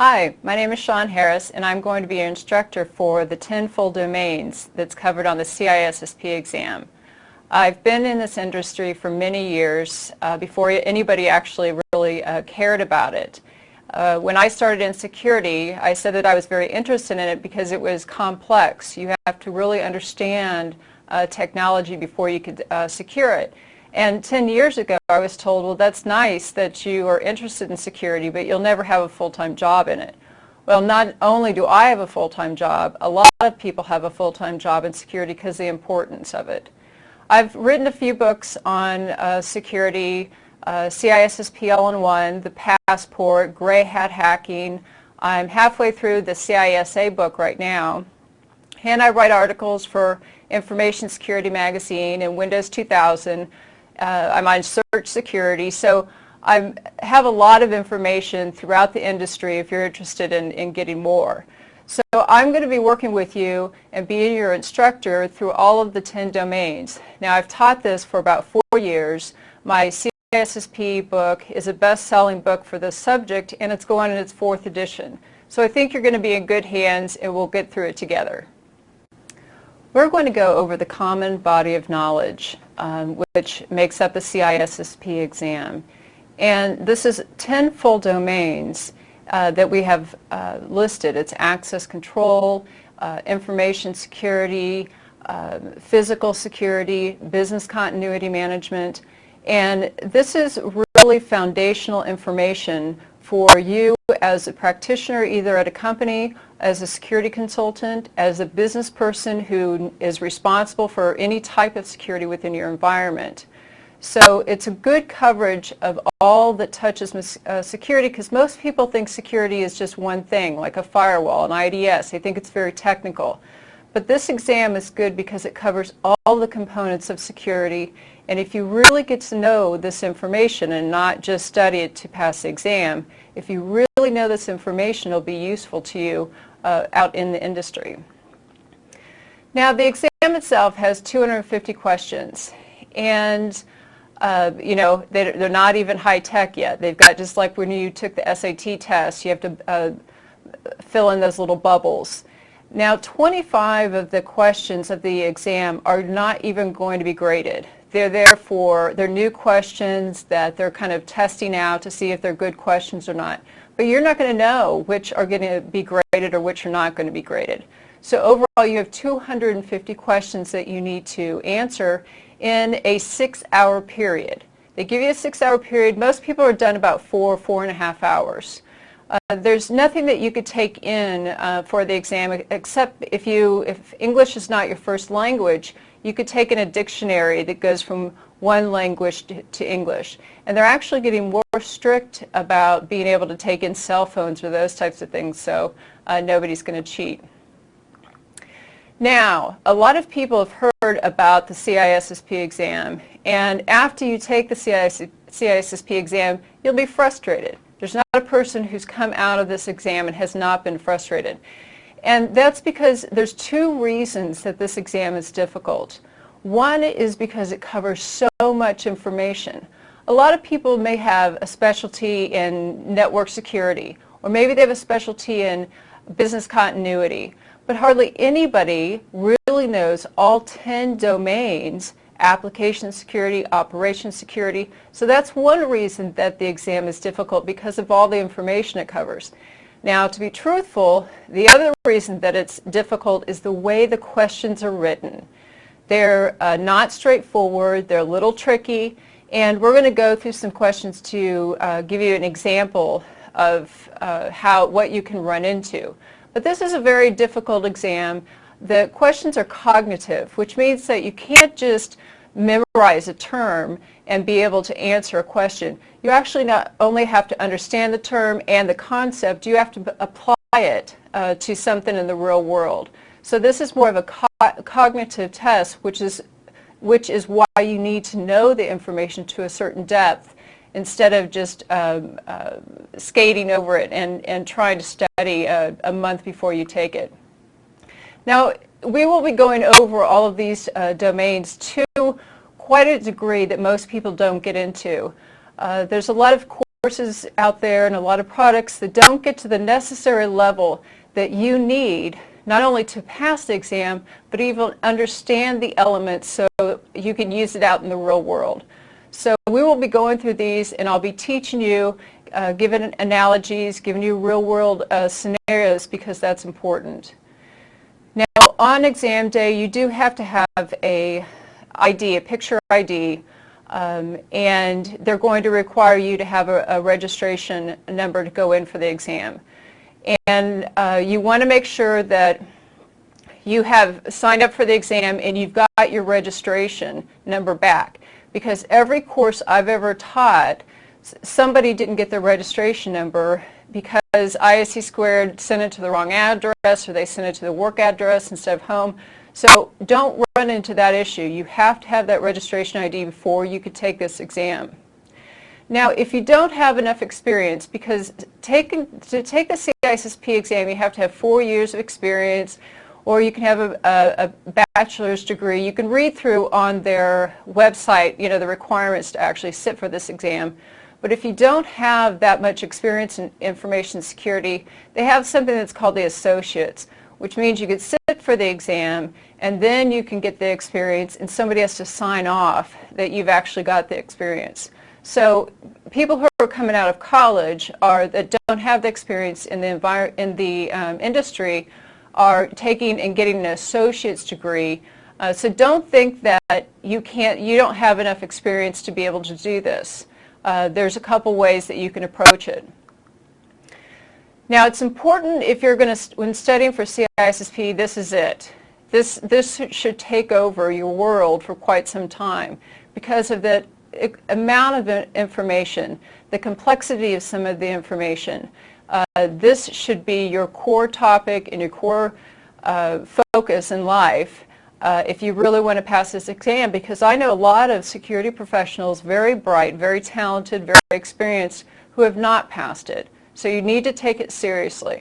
Hi, my name is Sean Harris, and I'm going to be your instructor for the 10 full domains that's covered on the CISSP exam. I've been in this industry for many years before anybody actually really cared about it. When I started in security, I said that I was very interested in it because it was complex. You have to really understand technology before you could secure it. And 10 years ago, I was told, well, that's nice that you are interested in security, but you'll never have a full-time job in it. Well, not only do I have a full-time job, a lot of people have a full-time job in security because of the importance of it. I've written a few books on security, CISSP All-in-One, The Passport, Gray Hat Hacking. I'm halfway through the CISA book right now. And I write articles for Information Security Magazine and Windows 2000. I'm on Search Security, so I have a lot of information throughout the industry if you're interested in getting more. So I'm going to be working with you and being your instructor through all of the 10 domains. Now, I've taught this for about 4 years. My CISSP book is a best-selling book for this subject, and it's going in its 4th edition. So I think you're going to be in good hands, and we'll get through it together. We're going to go over the common body of knowledge, which makes up the CISSP exam. And this is 10 full domains that we have listed. It's access control, information security, physical security, business continuity management. And this is really foundational information for you as a practitioner, either at a company, as a security consultant, as a business person who is responsible for any type of security within your environment. So it's a good coverage of all that touches security, because most people think security is just one thing, like a firewall, an IDS. They think it's very technical. But this exam is good because it covers all the components of security, and if you really get to know this information and not just study it to pass the exam, if you really know this information, it'll be useful to you out in the industry. Now, the exam itself has 250 questions, and you know, they're not even high-tech yet. They've got, just like when you took the SAT test, you have to fill in those little bubbles. Now, 25 of the questions of the exam are not even going to be graded. They're new questions that they're kind of testing out to see if they're good questions or not. But you're not going to know which are going to be graded or which are not going to be graded. So overall, you have 250 questions that you need to answer in a 6-hour period. They give you a 6-hour period. Most people are done about 4.5 hours. There's nothing that you could take in for the exam except if English is not your first language, you could take in a dictionary that goes from one language to English. And they're actually getting more strict about being able to take in cell phones or those types of things, so nobody's going to cheat. Now, a lot of people have heard about the CISSP exam, and after you take the CISSP exam, you'll be frustrated. There's not a person who's come out of this exam and has not been frustrated. And that's because there's 2 reasons that this exam is difficult. One is because it covers so much information. A lot of people may have a specialty in network security, or maybe they have a specialty in business continuity, but hardly anybody really knows all 10 domains: application security, operation security. So that's one reason that the exam is difficult, because of all the information it covers. Now, to be truthful, the other reason that it's difficult is the way the questions are written. They're not straightforward, they're a little tricky, and we're going to go through some questions to give you an example of what you can run into. But this is a very difficult exam. The questions are cognitive, which means that you can't just memorize a term and be able to answer a question. You actually not only have to understand the term and the concept, you have to apply it to something in the real world. So this is more of a cognitive test, which is why you need to know the information to a certain depth instead of just skating over it and trying to study a month before you take it. Now, we will be going over all of these domains to quite a degree that most people don't get into. There's a lot of core courses out there and a lot of products that don't get to the necessary level that you need not only to pass the exam, but even understand the elements so you can use it out in the real world. So we will be going through these, and I'll be teaching you, giving analogies, giving you real world scenarios, because that's important. Now, on exam day, you do have to have a ID, a picture ID, and they're going to require you to have a registration number to go in for the exam. And you want to make sure that you have signed up for the exam and you've got your registration number back. Because every course I've ever taught, somebody didn't get their registration number because ISC Squared sent it to the wrong address, or they sent it to the work address instead of home. So don't run into that issue. You have to have that registration ID before you could take this exam. Now, if you don't have enough experience, because to take the CISSP exam, you have to have 4 years of experience, or you can have a bachelor's degree. You can read through on their website, the requirements to actually sit for this exam. But if you don't have that much experience in information security, they have something that's called the associates, which means you could sit for the exam and then you can get the experience, and somebody has to sign off that you've actually got the experience. So people who are coming out of college that don't have the experience in the industry are taking and getting an associate's degree. So don't think that you don't have enough experience to be able to do this. There's a couple ways that you can approach it. Now, it's important if you're going to, when studying for CISSP, this is it. This should take over your world for quite some time because of the amount of information, the complexity of some of the information. This should be your core topic and your core focus in life if you really want to pass this exam, because I know a lot of security professionals, very bright, very talented, very experienced, who have not passed it. So you need to take it seriously.